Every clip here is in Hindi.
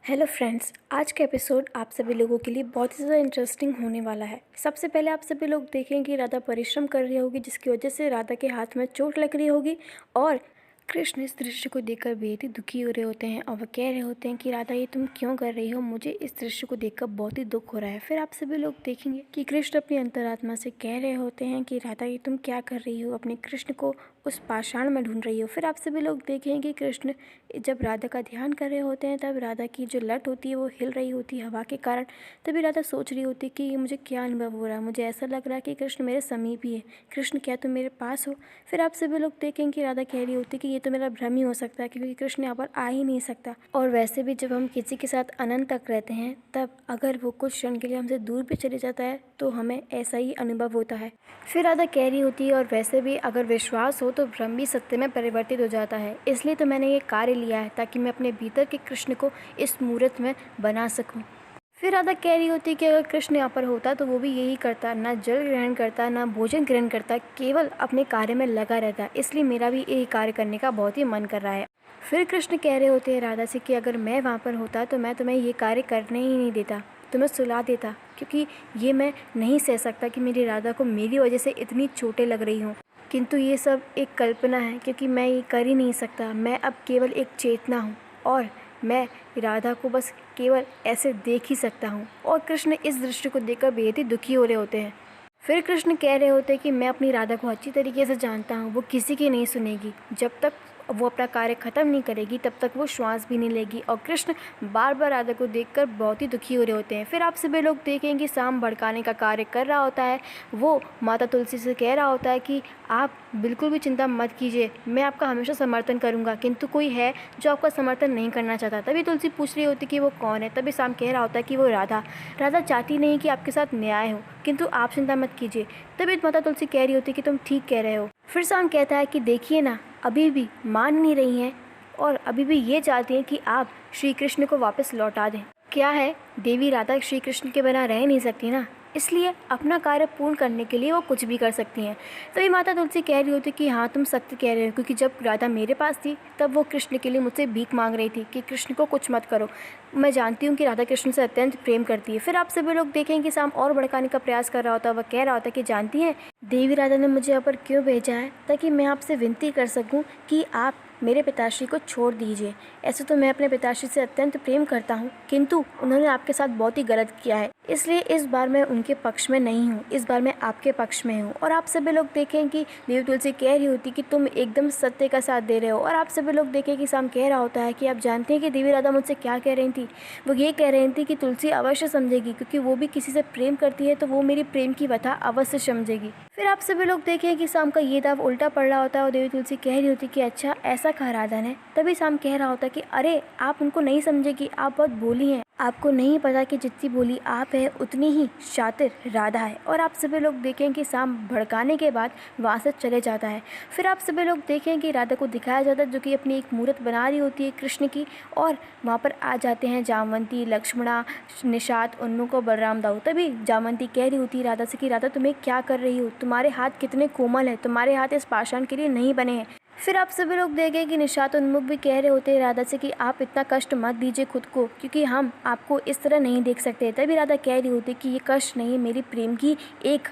हेलो फ्रेंड्स, आज का एपिसोड आप सभी लोगों के लिए बहुत ही ज़्यादा इंटरेस्टिंग होने वाला है। सबसे पहले आप सभी लोग देखें कि राधा परिश्रम कर रही होगी, जिसकी वजह से राधा के हाथ में चोट लग रही होगी और कृष्ण इस दृश्य को देखकर बेहद ही दुखी हो रहे होते हैं और वह कह रहे होते हैं कि राधा, ये तुम क्यों कर रही हो? मुझे इस दृश्य को देखकर बहुत ही दुख हो रहा है। फिर आप सभी लोग देखेंगे कि कृष्ण अपनी अंतरात्मा से कह रहे होते हैं कि राधा, ये तुम क्या कर रही हो? अपने कृष्ण को उस पाषाण में ढूंढ रही हो। फिर आप सभी लोग देखेंगे कि कृष्ण जब राधा का ध्यान कर रहे होते हैं, तब राधा की जो लट होती है वो हिल रही होती है हवा के कारण। तभी राधा सोच रही होती है कि ये मुझे क्या अनुभव हो रहा है, मुझे ऐसा लग रहा है कि कृष्ण मेरे समीप ही है। कृष्ण, क्या तुम मेरे पास हो? फिर आप सभी लोग देखेंगे कि राधा कह रही होती है कि ये तो मेरा भ्रम ही हो सकता है, क्योंकि कृष्ण यहाँ पर आ ही नहीं सकता। और वैसे भी जब हम किसी के साथ अनंत तक रहते हैं, तब अगर वो कुछ क्षण के लिए हमसे दूर भी चले जाता है तो हमें ऐसा ही अनुभव होता है। फिर राधा कह रही होती है, और वैसे भी अगर विश्वास हो तो भ्रम भी सत्य में परिवर्तित हो जाता है। इसलिए तो मैंने ये कार्य लिया है, ताकि मैं अपने भीतर के कृष्ण को इस मूर्त में बना सकूं। फिर राधा कह रही होती कि अगर कृष्ण यहाँ पर होता तो वो भी यही करता, ना जल ग्रहण करता, ना भोजन ग्रहण करता, केवल अपने कार्य में लगा रहता। इसलिए मेरा भी यही कार्य करने का बहुत ही मन कर रहा है। फिर कृष्ण कह रहे होते हैं राधा से कि अगर मैं वहाँ पर होता तो मैं तुम्हें ये कार्य करने ही नहीं देता, तुम्हें सुला देता, क्योंकि ये मैं नहीं सह सकता कि मेरी राधा को मेरी वजह से इतनी चोटें लग रही हों। किंतु ये सब एक कल्पना है, क्योंकि मैं ये कर ही नहीं सकता। मैं अब केवल एक चेतना हूँ और मैं राधा को बस केवल ऐसे देख ही सकता हूँ। और कृष्ण इस दृश्य को देखकर बेहद ही दुखी हो रहे होते हैं। फिर कृष्ण कह रहे होते हैं कि मैं अपनी राधा को अच्छी तरीके से जानता हूँ, वो किसी की नहीं सुनेगी। जब तक वो अपना कार्य ख़त्म नहीं करेगी तब तक वो श्वास भी नहीं लेगी। और कृष्ण बार बार राधा को देखकर बहुत ही दुखी हो रहे होते हैं। फिर आप सभी लोग देखेंगे कि शाम भड़काने का कार्य कर रहा होता है। वो माता तुलसी से कह रहा होता है कि आप बिल्कुल भी चिंता मत कीजिए, मैं आपका हमेशा समर्थन करूंगा। किंतु कोई है जो आपका समर्थन नहीं करना चाहता। तभी तुलसी पूछ रही होती कि वो कौन है। तभी शाम कह रहा होता है कि वो राधा। राधा चाहती नहीं कि आपके साथ न्याय हो, किंतु आप चिंता मत कीजिए। तभी माता तुलसी कह रही होती कि तुम ठीक कह रहे हो। फिर शाम कहता है कि देखिए ना, अभी भी मान नहीं रही हैं और अभी भी ये चाहती हैं कि आप श्री कृष्ण को वापस लौटा दें। क्या है, देवी राधा श्री कृष्ण के बिना रह नहीं सकती ना, इसलिए अपना कार्य पूर्ण करने के लिए वो कुछ भी कर सकती हैं। तभी माता तुलसी कह रही होती कि हाँ, तुम सत्य कह रहे हो, क्योंकि जब राधा मेरे पास थी तब वो कृष्ण के लिए मुझसे भीख मांग रही थी कि कृष्ण को कुछ मत करो। मैं जानती हूँ कि राधा कृष्ण से अत्यंत प्रेम करती है। फिर आप सभी लोग देखेंगे कि शाम और भड़काने का प्रयास कर रहा होता है। वह कह रहा होता है कि जानती हैं, देवी राधा ने मुझे यहाँ पर क्यों भेजा है? ताकि मैं आपसे विनती कर सकूँ कि आप मेरे पिताश्री को छोड़ दीजिए। ऐसे तो मैं अपने पिताश्री से अत्यंत प्रेम करता हूँ, किंतु उन्होंने आपके साथ बहुत ही गलत किया है। इसलिए इस बार मैं उनके पक्ष में नहीं हूँ, इस बार मैं आपके पक्ष में हूँ। और आप सभी लोग देखें कि देवी तुलसी कह रही होती कि तुम एकदम सत्य का साथ दे रहे हो। और आप सभी लोग देखें कि शाम कह रहा होता है कि आप जानते हैं कि देवी राधा मुझसे क्या कह रही थी? वो ये कह रही थी कि तुलसी अवश्य समझेगी, क्योंकि वो भी किसी से प्रेम करती है तो वो मेरी प्रेम की व्यथा अवश्य समझेगी। फिर आप सभी लोग देखें कि शाम का ये दाव उल्टा पड़ रहा होता है और देवी तुलसी कह रही होती कि अच्छा, ऐसा कहा राधा ने। तभी शाम कह रहा होता कि अरे, आप उनको नहीं समझेगी, आप बहुत भोली हैं, आपको नहीं पता कि जितनी भोली आप है उतनी ही शातिर राधा है। और आप सभी लोग देखें कि शाम भड़काने के बाद वहाँ से चले जाता है। फिर आप सभी लोग देखें कि राधा को दिखाया जाता है, जो कि अपनी एक मूर्त बना रही होती है कृष्ण की। और वहाँ पर आ जाते हैं जामवंती, लक्ष्मणा, निषाद, उन्मुख और बलराम दाऊ। तभी जामवंती कह रही होती है राधा से कि राधा, तुम्हें क्या कर रही हो? तुम्हारे हाथ कितने कोमल हैं, तुम्हारे हाथ इस पाषाण के लिए नहीं बने हैं। फिर आप सभी लोग देखें कि निषाद उन्मुख भी कह रहे होते हैं राधा से कि आप इतना कष्ट मत दीजिए खुद को, क्योंकि हम आपको इस तरह नहीं देख सकते। तभी राधा कह रही होती कि ये कष्ट नहीं, मेरी प्रेम की एक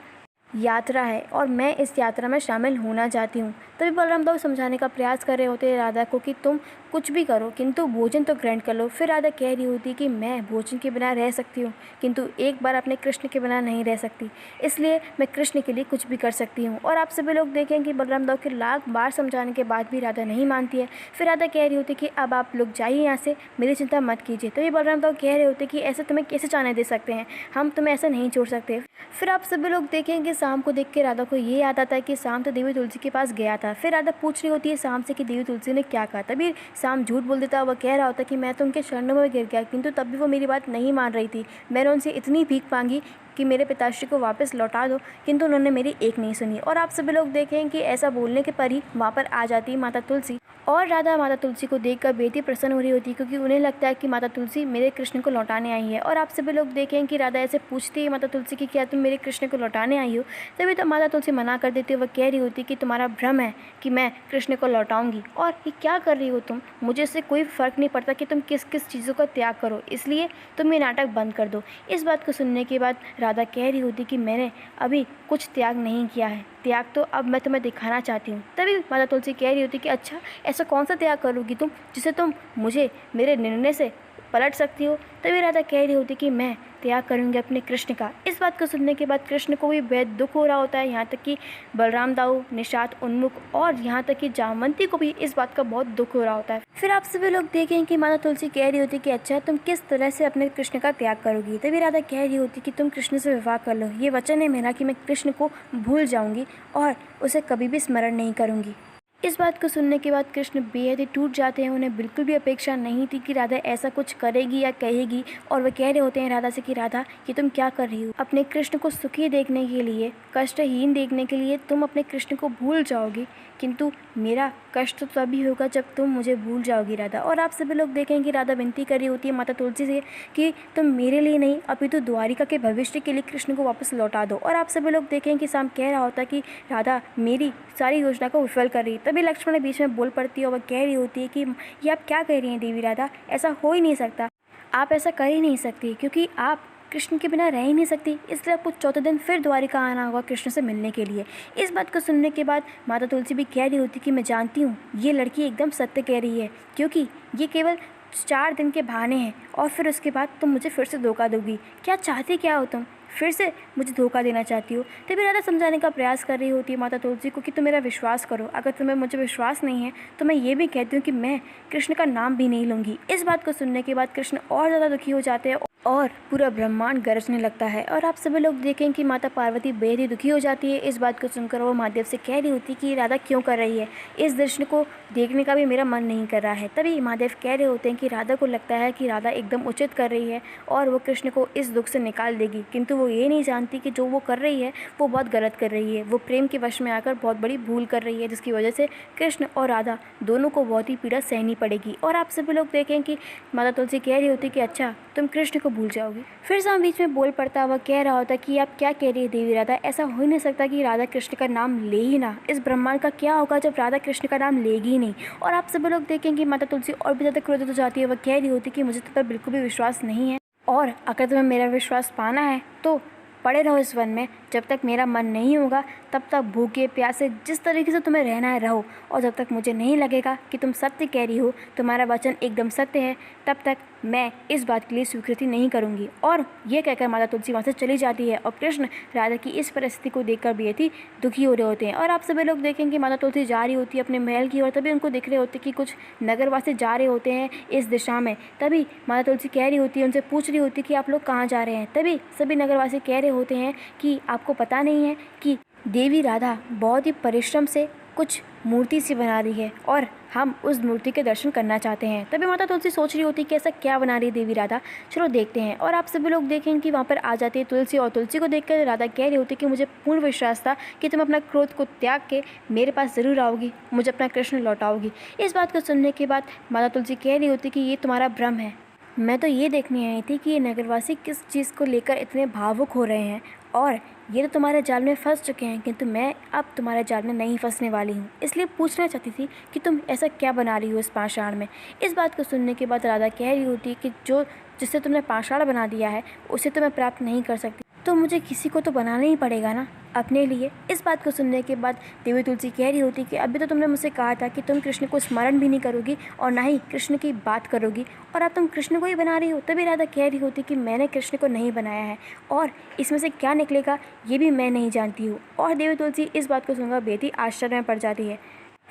यात्रा है और मैं इस यात्रा में शामिल होना चाहती हूँ। तभी बलराम दाऊ समझाने का प्रयास कर रहे होते हैं राधा को कि तुम कुछ भी करो, किंतु भोजन तो ग्रहण कर लो। फिर राधा कह रही होती कि मैं भोजन के बिना रह सकती हूँ, किंतु एक बार अपने कृष्ण के बिना नहीं रह सकती, इसलिए मैं कृष्ण के लिए कुछ भी कर सकती हूँ। और आप सभी लोग देखें कि बलराम दाऊ के लाख बार समझाने के बाद भी राधा नहीं मानती है। फिर राधा कह रही होती कि अब आप लोग जाइए यहाँ से, मेरी चिंता मत कीजिए। तभी बलराम दाऊ कह रहे होते कि ऐसे तुम्हें कैसे जाने दे सकते हैं, हम तुम्हें ऐसा नहीं छोड़ सकते। फिर आप सभी लोग देखेंगे शाम को देख के राधा को ये याद आता है कि शाम तो देवी तुलसी के पास गया था। फिर राधा पूछ रही होती है शाम से कि देवी तुलसी ने क्या कहा। तभी शाम झूठ बोल देता है। वह कह रहा होता कि मैं तो उनके चरणों में गिर गया, किंतु तब भी वो मेरी बात नहीं मान रही थी। मैंने उनसे इतनी भीख मांगी कि मेरे पिताश्री को वापस लौटा दो, किंतु उन्होंने मेरी एक नहीं सुनी। और आप सभी लोग देखें कि ऐसा बोलने के पर ही वहाँ पर आ जाती है माता तुलसी, और राधा माता तुलसी को देखकर बेहद ही प्रसन्न हो रही होती है, क्योंकि उन्हें लगता है कि माता तुलसी मेरे कृष्ण को लौटाने आई है। और आप सभी लोग देखें कि राधा ऐसे पूछती है माता तुलसी की, क्या तुम मेरे कृष्ण को लौटाने आई हो? तभी तो माता तुलसी मना कर देती है। वह कह रही होती कि तुम्हारा भ्रम है कि मैं कृष्ण को लौटाऊंगी, और ये क्या कर रही हो तुम? मुझे इससे कोई फ़र्क नहीं पड़ता कि तुम किस किस चीज़ों का त्याग करो, इसलिए तुम ये नाटक बंद कर दो। इस बात को सुनने के बाद राधा कह रही होती कि मैंने अभी कुछ त्याग नहीं किया है, त्याग तो अब मैं तुम्हें दिखाना चाहती हूँ। तभी माता तुलसी कह रही होती कि अच्छा, ऐसा कौन सा त्याग करोगी तुम जिसे तुम मुझे मेरे निर्णय से पलट सकती हो? तभी राधा कह रही होती कि मैं त्याग करूँगी अपने कृष्ण का। इस बात को सुनने के बाद कृष्ण को भी बेहद दुख हो रहा होता है, यहाँ तक कि बलराम दाऊ, निषाद, उन्मुख और यहाँ तक कि जामवंती को भी इस बात का बहुत दुख हो रहा होता है। फिर आप सभी लोग देखें कि माता तुलसी कह रही होती कि अच्छा, तुम किस तरह से अपने कृष्ण का त्याग करोगी? तभी राधा कह रही होती कि तुम कृष्ण से विवाह कर लो, ये वचन है मेरा कि मैं कृष्ण को भूल जाऊँगी और उसे कभी भी स्मरण नहीं करूँगी। इस बात को सुनने के बाद कृष्ण बेहद ही टूट जाते हैं। उन्हें बिल्कुल भी अपेक्षा नहीं थी कि राधा ऐसा कुछ करेगी या कहेगी, और वह कह रहे होते हैं राधा से कि राधा, ये तुम क्या कर रही हो? अपने कृष्ण को सुखी देखने के लिए, कष्टहीन देखने के लिए तुम अपने कृष्ण को भूल जाओगी, किंतु मेरा कष्ट तो तभी होगा जब तुम मुझे भूल जाओगी राधा। और आप सभी लोग देखें कि राधा विनती कर रही होती है माता तुलसी से कि तुम मेरे लिए नहीं, अपितु द्वारिका के भविष्य के लिए कृष्ण को वापस लौटा दो। और आप सभी लोग देखें कि शाम कह रहा होता है कि राधा मेरी सारी योजना को विफल कर रही है। तभी लक्ष्मण बीच में बोल पड़ती है और वह कह रही होती है कि ये आप क्या कह रही हैं देवी राधा, ऐसा हो ही नहीं सकता, आप ऐसा कर ही नहीं सकती, क्योंकि आप कृष्ण के बिना रह ही नहीं सकती, इसलिए आपको चौथे दिन फिर द्वारिका आना होगा कृष्ण से मिलने के लिए। इस बात को सुनने के बाद माता तुलसी भी कह रही होती कि मैं जानती हूँ ये लड़की एकदम सत्य कह रही है, क्योंकि ये केवल 4 दिन के बहाने हैं और फिर उसके बाद तुम मुझे फिर से धोखा दोगी। क्या चाहती क्या हो तुम? फिर से मुझे धोखा देना चाहती हो? तभी राधा समझाने का प्रयास कर रही होती है माता तुलसी को कि तुम मेरा विश्वास करो, अगर तुम्हें मुझे विश्वास नहीं है तो मैं ये भी कहती हूँ कि मैं कृष्ण का नाम भी नहीं लूँगी। इस बात को सुनने के बाद कृष्ण और ज़्यादा दुखी हो जाते हैं और पूरा ब्रह्मांड गरजने लगता है। और आप सभी लोग देखें कि माता पार्वती बेहद ही दुखी हो जाती है। इस बात को सुनकर वो महादेव से कह रही होती कि राधा क्यों कर रही है, इस दृश्य को देखने का भी मेरा मन नहीं कर रहा है। तभी महादेव कह रहे होते हैं कि राधा को लगता है कि राधा एकदम उचित कर रही है और वो कृष्ण को इस दुख से निकाल देगी, किंतु वो ये नहीं जानती कि जो वो कर रही है वो बहुत गलत कर रही है। वो प्रेम के वश में आकर बहुत बड़ी भूल कर रही है, जिसकी वजह से कृष्ण और राधा दोनों को बहुत ही पीड़ा सहनी पड़ेगी। और आप सभी लोग देखें कि माता तुलसी कह रही होती कि अच्छा, तुम कृष्ण को भूल जाओगी। फिर शाम बीच में बोल पड़ता, वह कह रहा होता कि आप क्या कह रही है देवी राधा, ऐसा हो ही नहीं सकता कि राधा कृष्ण का नाम ले ही ना। इस ब्रह्मांड का क्या होगा जब राधा कृष्ण का नाम लेगी ही नहीं। और आप सभी लोग देखें कि माता तुलसी और भी ज़्यादा क्रोधित हो जाती है। वह कह रही होती कि मुझे तुम पर बिल्कुल भी विश्वास नहीं है, और अगर तुम्हें मेरा विश्वास पाना है तो पड़े रहो इस वन में, जब तक मेरा मन नहीं होगा तब तक भूखे प्यासे जिस तरीके से तुम्हें रहना है रहो, और जब तक मुझे नहीं लगेगा कि तुम सत्य कह रही हो, तुम्हारा वचन एकदम सत्य है, तब तक मैं इस बात के लिए स्वीकृति नहीं करूंगी। और ये कहकर माता तुलसी वहाँ से चली जाती है। और कृष्ण राधा की इस परिस्थिति को देखकर बेहद ही दुखी हो रहे होते हैं। और आप सभी लोग देखेंगे माता तुलसी जा रही होती है अपने महल की ओर, तभी उनको दिख रहे होते कि कुछ नगरवासी जा रहे होते हैं इस दिशा में। तभी माता तुलसी कह रही होती है, उनसे पूछ रही होती कि आप लोग कहाँ जा रहे हैं। तभी सभी नगरवासी कह रहे होते हैं कि आपको पता नहीं है कि देवी राधा बहुत ही परिश्रम से कुछ मूर्ति सी बना रही है और हम उस मूर्ति के दर्शन करना चाहते हैं। तभी माता तुलसी सोच रही होती कि ऐसा क्या बना रही है देवी राधा, चलो देखते हैं। और आप सभी लोग देखें कि वहाँ पर आ जाती है तुलसी, और तुलसी को देखकर राधा कह रही होती कि मुझे पूर्ण विश्वास था कि तुम अपना क्रोध को त्याग के मेरे पास ज़रूर आओगी, मुझे अपना कृष्ण लौटाओगी। इस बात को सुनने के बाद माता तुलसी कह रही होती कि ये तुम्हारा भ्रम है, मैं तो ये देखने आई थी कि ये नगरवासी किस चीज़ को लेकर इतने भावुक हो रहे हैं, और ये तो तुम्हारे जाल में फंस चुके हैं, किंतु मैं अब तुम्हारे जाल में नहीं फंसने वाली हूँ, इसलिए पूछना चाहती थी कि तुम ऐसा क्या बना रही हो इस पाषाण में। इस बात को सुनने के बाद राधा कह रही होती कि जो जिससे तुमने पाषाण बना दिया है उसे तो मैं प्राप्त नहीं कर सकती, तो मुझे किसी को तो बनाना ही पड़ेगा ना अपने लिए। इस बात को सुनने के बाद देवी तुलसी कह रही होती कि अभी तो तुमने मुझसे कहा था कि तुम कृष्ण को स्मरण भी नहीं करोगी और ना ही कृष्ण की बात करोगी, और अब तुम कृष्ण को ही बना रही हो। तभी राधा कह रही होती कि मैंने कृष्ण को नहीं बनाया है और इसमें से क्या निकलेगा ये भी मैं नहीं जानती हूँ। और देवी तुलसी इस बात को सुनकर बेहद ही आश्चर्य में पड़ जाती है।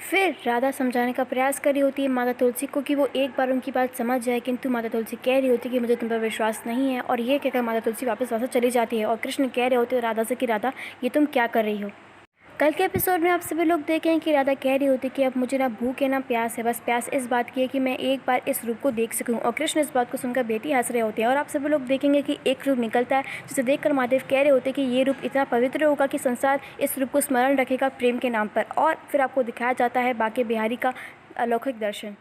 फिर राधा समझाने का प्रयास कर रही होती है माता तुलसी को कि वो एक बार उनकी बात समझ जाए, किंतु माता तुलसी कह रही होती है कि मुझे तुम पर विश्वास नहीं है। और ये कहकर माता तुलसी वापस वहाँ से चली जाती है। और कृष्ण कह रहे होते हैं राधा से कि राधा, ये तुम क्या कर रही हो? कल के एपिसोड में आप सभी लोग देखें कि राधा कह रही होती कि अब मुझे ना भूख है ना प्यास है, बस प्यास इस बात की है कि मैं एक बार इस रूप को देख सकूं। और कृष्ण इस बात को सुनकर बेटी हंस रहे होते हैं। और आप सभी लोग देखेंगे कि एक रूप निकलता है जिसे देखकर महादेव कह रहे होते हैं कि ये रूप इतना पवित्र होगा कि संसार इस रूप को स्मरण रखेगा प्रेम के नाम पर। और फिर आपको दिखाया जाता है बांके बिहारी का अलौकिक दर्शन।